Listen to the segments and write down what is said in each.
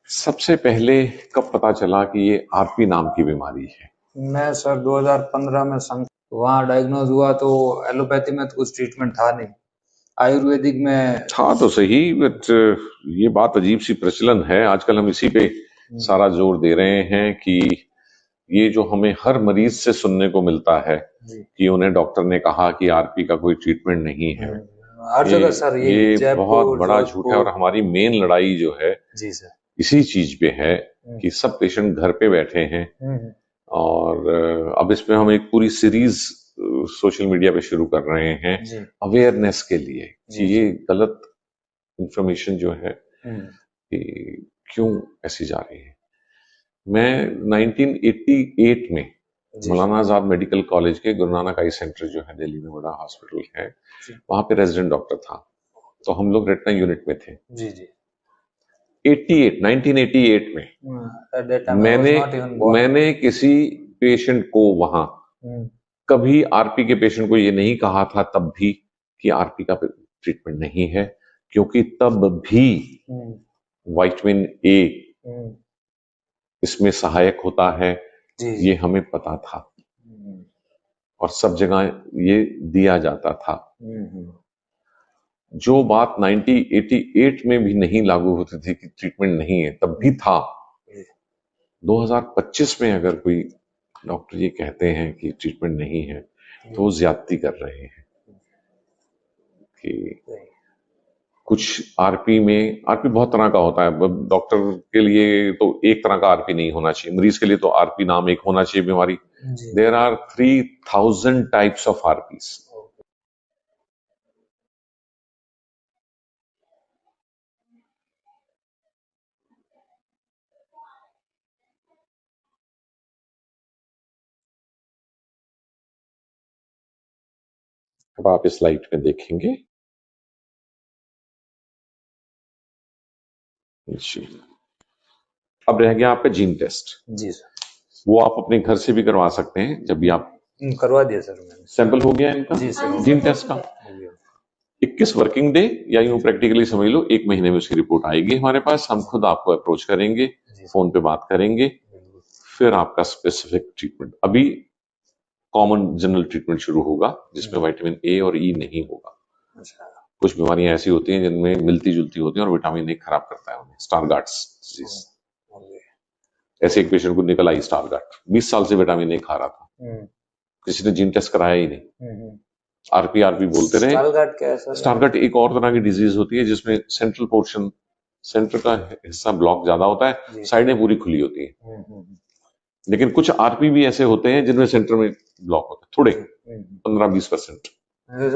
सबसे पहले कब पता चला कि ये आरपी नाम की बीमारी है? मैं सर 2015 में वहाँ डायग्नोज हुआ तो एलोपैथी में तो कुछ ट्रीटमेंट था नहीं, आयुर्वेदिक में था तो सही, बट ये बात अजीब सी प्रचलन है आजकल। हम इसी पे सारा जोर दे रहे हैं कि ये जो हमें हर मरीज से सुनने को मिलता है कि उन्हें डॉक्टर ने कहा कि आरपी का कोई ट्रीटमेंट नहीं है, हर जगह सर ये बहुत बड़ा झूठ है। और हमारी मेन लड़ाई जो है जी सर इसी चीज पे है कि सब पेशेंट घर पे बैठे हैं। और अब इसमें हम एक पूरी सीरीज सोशल मीडिया पे शुरू कर रहे हैं अवेयरनेस के लिए कि ये गलत इंफॉर्मेशन जो है कि क्यों ऐसी जा रही है। मैं 1988 में मौलाना आजाद मेडिकल कॉलेज के गुरु नानक आई सेंटर जो है दिल्ली में बड़ा हॉस्पिटल है, वहां पे रेजिडेंट डॉक्टर था, तो हम लोग रेटिना यूनिट में थे। जी जी 1988 में मैंने किसी पेशेंट को वहां कभी आरपी के पेशेंट को ये नहीं कहा था तब भी कि आरपी का ट्रीटमेंट नहीं है, क्योंकि तब भी विटामिन ए इसमें सहायक होता है, ये हमें पता था और सब जगह ये दिया जाता था। जो बात 1988 में भी नहीं लागू होती थी कि ट्रीटमेंट नहीं है, तब भी था। 2025 में अगर कोई डॉक्टर ये कहते हैं कि ट्रीटमेंट नहीं है तो वो ज्यादती कर रहे हैं। कि कुछ आरपी बहुत तरह का होता है। डॉक्टर के लिए तो एक तरह का आरपी नहीं होना चाहिए, मरीज के लिए तो आरपी नाम एक होना चाहिए बीमारी। There are 3000 types of RPs. अब आप इस स्लाइड में देखेंगे जी। अब रह गया आपका जीन टेस्ट। जी सर, वो आप अपने घर से भी करवा सकते हैं। जब भी आप करवा दिया सर मैंने। सैंपल हो गया इनका जी सर, जीन टेस्ट का 21 वर्किंग डे या यूं प्रैक्टिकली समझ लो 1 महीने में उसकी रिपोर्ट आएगी हमारे पास। हम खुद आपको अप्रोच करेंगे, फोन पे बात करेंगे, फिर आपका स्पेसिफिक ट्रीटमेंट। अभी कॉमन जनरल ट्रीटमेंट शुरू होगा जिसमें विटामिन ए और ई नहीं होगा। कुछ बीमारियां ऐसी होती हैं जिनमें मिलती जुलती होती हैं और विटामिन ए खराब करता है उन्हें। स्टारगार्ड्स डिजीज, ऐसे एक पेशेंट को निकल आई स्टारगार्ड, 20 साल से विटामिन ए खा रहा था, किसी ने जीन टेस्ट कराया ही नहीं, आरपी बोलते रहे। स्टारगार्ड एक और तरह की डिजीज होती है जिसमें सेंट्रल पोर्शन, सेंटर का हिस्सा ब्लॉक ज्यादा होता है, साइडें पूरी खुली होती है। लेकिन कुछ आरपी भी ऐसे होते हैं जिनमें सेंटर में ब्लॉक होता है, थोड़े 15-20%।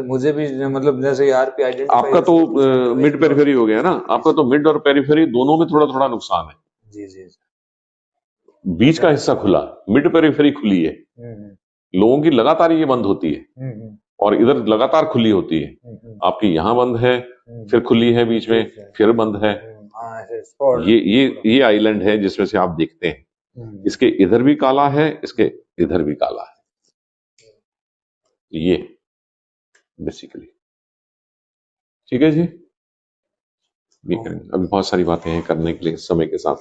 मुझे भी मतलब जैसे आरपी आइडेंटिफाई आपका तो मिड पेरिफेरी हो गया ना, आपका तो मिड और पेरिफेरी दोनों में थोड़ा थोड़ा नुकसान है। जी जी, बीच का हिस्सा खुला, मिड पेरिफेरी खुली है। लोगों की लगातार ये बंद होती है और इधर लगातार खुली होती है। आपकी यहाँ बंद है, फिर खुली है बीच में, फिर बंद है। ये आइलैंड है जिसमें से आप देखते हैं, इसके इधर भी काला है, इसके इधर भी काला है। ये बेसिकली ठीक है जी। अभी बहुत सारी बातें हैं करने के लिए, समय के साथ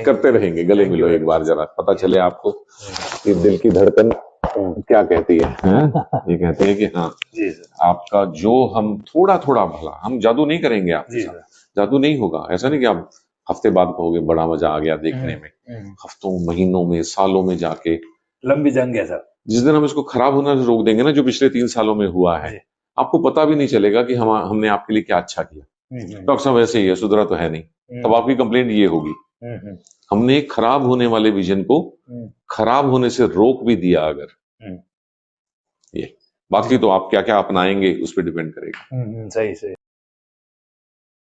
करते रहेंगे। गले मिलो एक बार, जरा पता चले आपको कि दिल की धड़कन क्या कहती है। ये कहते हैं कि हाँ आपका जो हम थोड़ा थोड़ा भला, हम जादू नहीं करेंगे आपके साथ, जादू नहीं होगा। ऐसा नहीं कि आप हफ्ते बाद कहोगे बड़ा मजा आ गया देखने में, हफ्तों महीनों में सालों में जाके लंबी जंग है सर। जिस दिन हम इसको खराब होना से रोक देंगे ना, जो पिछले 3 सालों में हुआ है, आपको पता भी नहीं चलेगा कि हमने आपके लिए क्या अच्छा किया। डॉक्टर साहब ऐसे ही है, सुधरा तो है नहीं, तब आपकी कंप्लेंट ये होगी हमने खराब होने वाले विजन को खराब होने से रोक भी दिया। अगर ये बाकी तो आप क्या क्या अपनाएंगे उस पर डिपेंड करेगा। सही सही।